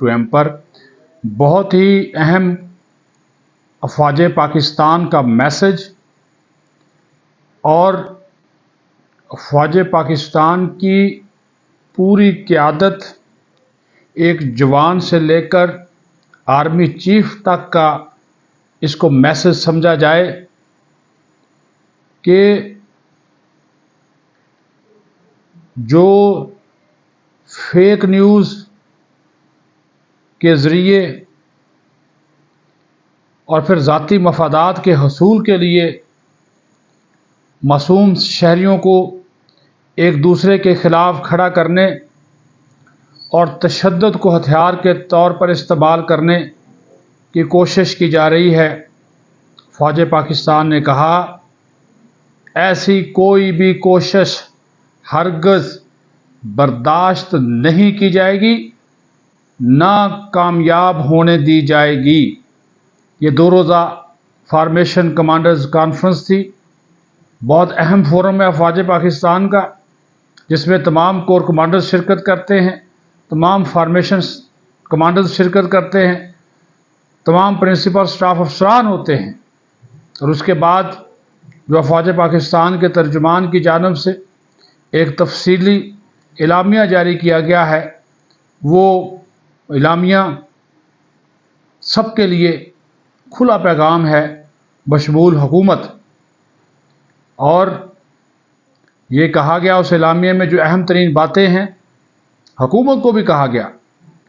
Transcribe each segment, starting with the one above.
To M پر۔ بہت ہی اہم افواج پاکستان کا میسج اور افواج پاکستان کی پوری قیادت، ایک جوان سے لے کر آرمی چیف تک کا اس کو میسج سمجھا جائے کہ جو فیک نیوز کے ذریعے اور پھر ذاتی مفادات کے حصول کے لیے معصوم شہریوں کو ایک دوسرے کے خلاف کھڑا کرنے اور تشدد کو ہتھیار کے طور پر استعمال کرنے کی کوشش کی جا رہی ہے، فوج پاکستان نے کہا ایسی کوئی بھی کوشش ہرگز برداشت نہیں کی جائے گی، نہ کامیاب ہونے دی جائے گی۔ یہ 2 روزہ فارمیشن کمانڈرز کانفرنس تھی، بہت اہم فورم ہے افواج پاکستان کا، جس میں تمام کور کمانڈرز شرکت کرتے ہیں، تمام فارمیشن کمانڈرز شرکت کرتے ہیں، تمام پرنسپل سٹاف افسران ہوتے ہیں، اور اس کے بعد جو افواج پاکستان کے ترجمان کی جانب سے ایک تفصیلی اعلامیہ جاری کیا گیا ہے، وہ اعلامیہ سب کے لیے کھلا پیغام ہے بشمول حکومت۔ اور یہ کہا گیا اس اعلامیہ میں جو اہم ترین باتیں ہیں، حکومت کو بھی کہا گیا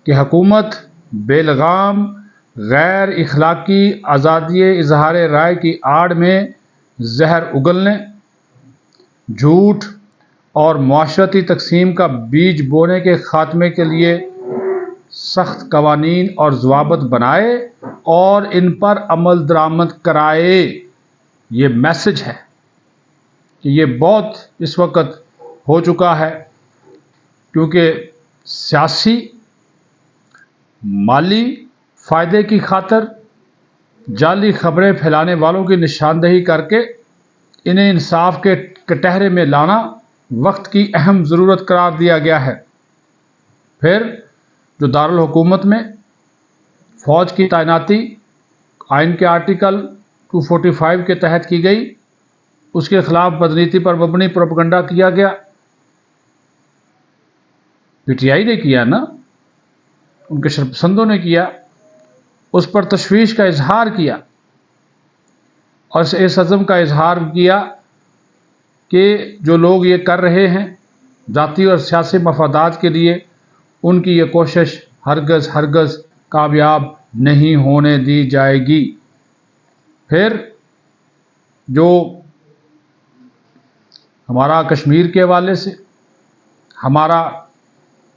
کہ حکومت بے لگام غیر اخلاقی آزادی اظہار رائے کی آڑ میں زہر اگلنے، جھوٹ اور معاشرتی تقسیم کا بیج بونے کے خاتمے کے لیے سخت قوانین اور ضوابط بنائے اور ان پر عمل درآمد کرائے۔ یہ میسج ہے کہ یہ بہت اس وقت ہو چکا ہے، کیونکہ سیاسی مالی فائدے کی خاطر جعلی خبریں پھیلانے والوں کی نشاندہی کر کے انہیں انصاف کے کٹہرے میں لانا وقت کی اہم ضرورت قرار دیا گیا ہے۔ پھر جو دارالحکومت میں فوج کی تعیناتی آئین کے آرٹیکل 245 کے تحت کی گئی، اس کے خلاف بدنیتی پر مبنی پروپیگنڈا کیا گیا، پی ٹی آئی نے کیا نا، ان کے شرپسندوں نے کیا، اس پر تشویش کا اظہار کیا اور اس عزم کا اظہار کیا کہ جو لوگ یہ کر رہے ہیں ذاتی اور سیاسی مفادات کے لیے، ان کی یہ کوشش ہرگز کامیاب نہیں ہونے دی جائے گی۔ پھر جو ہمارا کشمیر کے حوالے سے، ہمارا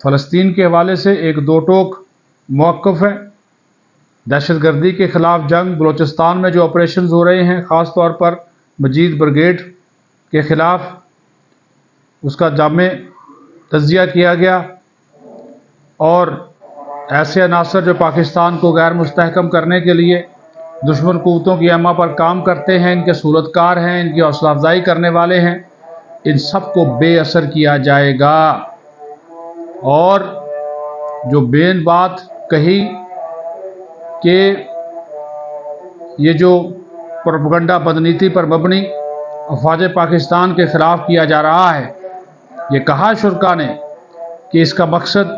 فلسطین کے حوالے سے ایک 2 ٹوک موقف ہے، دہشت گردی کے خلاف جنگ، بلوچستان میں جو آپریشنز ہو رہے ہیں، خاص طور پر مجید بریگیڈ کے خلاف، اس کا جامع تجزیہ کیا گیا، اور ایسے عناصر جو پاکستان کو غیر مستحکم کرنے کے لیے دشمن قوتوں کی ایما پر کام کرتے ہیں، ان کے صورت کار ہیں، ان کی حوصلہ افزائی کرنے والے ہیں، ان سب کو بے اثر کیا جائے گا۔ اور جو بین بات کہی کہ یہ جو پروپیگنڈا بدنیتی پر مبنی افواج پاکستان کے خلاف کیا جا رہا ہے، یہ کہا شرکا نے کہ اس کا مقصد،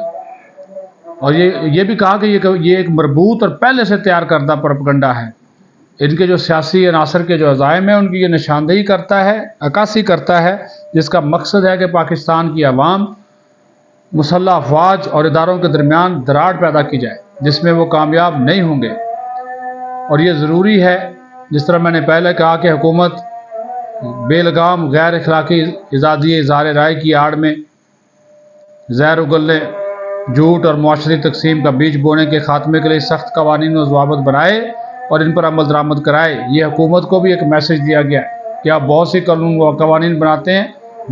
اور یہ بھی کہا کہ یہ ایک مربوط اور پہلے سے تیار کردہ پروپیگنڈا ہے، ان کے جو سیاسی عناصر کے جو عزائم ہیں ان کی یہ نشاندہی کرتا ہے، عکاسی کرتا ہے، جس کا مقصد ہے کہ پاکستان کی عوام، مسلح افواج اور اداروں کے درمیان دراڑ پیدا کی جائے، جس میں وہ کامیاب نہیں ہوں گے۔ اور یہ ضروری ہے، جس طرح میں نے پہلے کہا کہ حکومت بے لگام غیر اخلاقی آزادی اظہار رائے کی آڑ میں زہر اگلنے، جھوٹ اور معاشرتی تقسیم کا بیج بونے کے خاتمے کے لیے سخت قوانین و ضوابط بنائے اور ان پر عمل درآمد کرائے۔ یہ حکومت کو بھی ایک میسج دیا گیا کہ آپ بہت سی قانون و قوانین بناتے ہیں،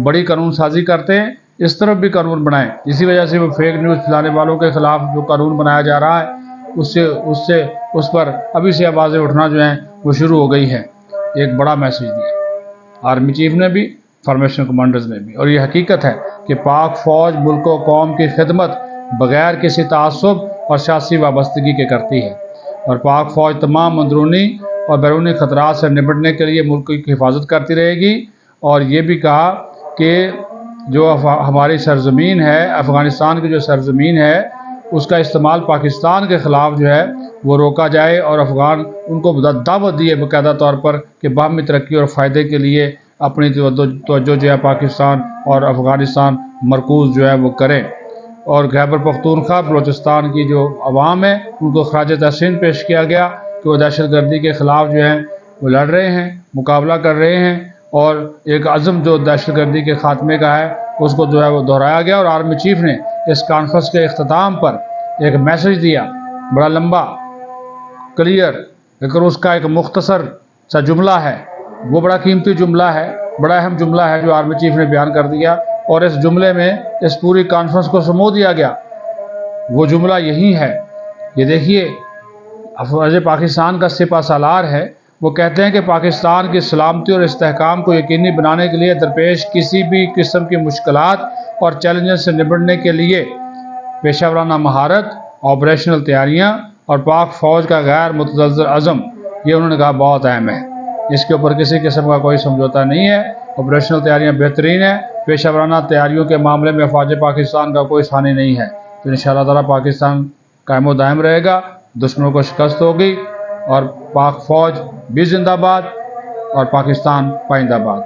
بڑی قانون سازی کرتے ہیں، اس طرف بھی قانون بنائیں۔ اسی وجہ سے وہ فیک نیوز پھیلانے والوں کے خلاف جو قانون بنایا جا رہا ہے، اس پر ابھی سے آوازیں اٹھنا جو ہیں وہ شروع ہو گئی ہے۔ ایک بڑا میسج دیا آرمی چیف نے بھی، فارمیشن کمانڈرز میں بھی. اور یہ حقیقت ہے کہ پاک فوج ملک و قوم کی خدمت بغیر کسی تعصب اور سیاسی وابستگی کے کرتی ہے، اور پاک فوج تمام اندرونی اور بیرونی خطرات سے نمٹنے کے لیے ملک کی حفاظت کرتی رہے گی. اور یہ بھی کہا کہ جو ہماری سرزمین ہے، افغانستان کی جو سرزمین ہے، اس کا استعمال پاکستان کے خلاف جو ہے وہ روکا جائے، اور افغان ان کو دعوت دی ہے باقاعدہ طور پر کہ باہمی ترقی اور فائدے کے لیے اپنی توجہ جو ہے پاکستان اور افغانستان مرکوز جو ہے وہ کریں. اور خیبر پختونخوا بلوچستان کی جو عوام ہے ان کو خراج تحسین پیش کیا گیا کہ وہ دہشت گردی کے خلاف جو ہیں وہ لڑ رہے ہیں، مقابلہ کر رہے ہیں، اور ایک عزم جو دہشت گردی کے خاتمے کا ہے اس کو جو ہے وہ دہرایا گیا. اور آرمی چیف نے اس کانفرنس کے اختتام پر ایک میسج دیا، بڑا لمبا، کلیئر، لیکن اس کا ایک مختصر سا جملہ ہے، وہ بڑا قیمتی جملہ ہے، بڑا اہم جملہ ہے جو آرمی چیف نے بیان کر دیا، اور اس جملے میں اس پوری کانفرنس کو سمو دیا گیا. وہ جملہ یہی ہے، یہ دیکھیے افواج پاکستان کا سپہ سالار ہے، وہ کہتے ہیں کہ پاکستان کی سلامتی اور استحکام کو یقینی بنانے کے لیے درپیش کسی بھی قسم کی مشکلات اور چیلنجز سے نمٹنے کے لیے پیشہ ورانہ مہارت، آپریشنل تیاریاں اور پاک فوج کا غیر متزلزل عزم، یہ انہوں نے کہا بہت اہم ہے. اس کے اوپر کسی قسم کا کوئی سمجھوتہ نہیں ہے. آپریشنل تیاریاں بہترین ہیں، پیشہ ورانہ تیاریوں کے معاملے میں افواج پاکستان کا کوئی ثانی نہیں ہے. تو انشاءاللہ تعالیٰ پاکستان قائم و دائم رہے گا، دشمنوں کو شکست ہوگی، اور پاک فوج بھی زندہ باد اور پاکستان پائندہ باد.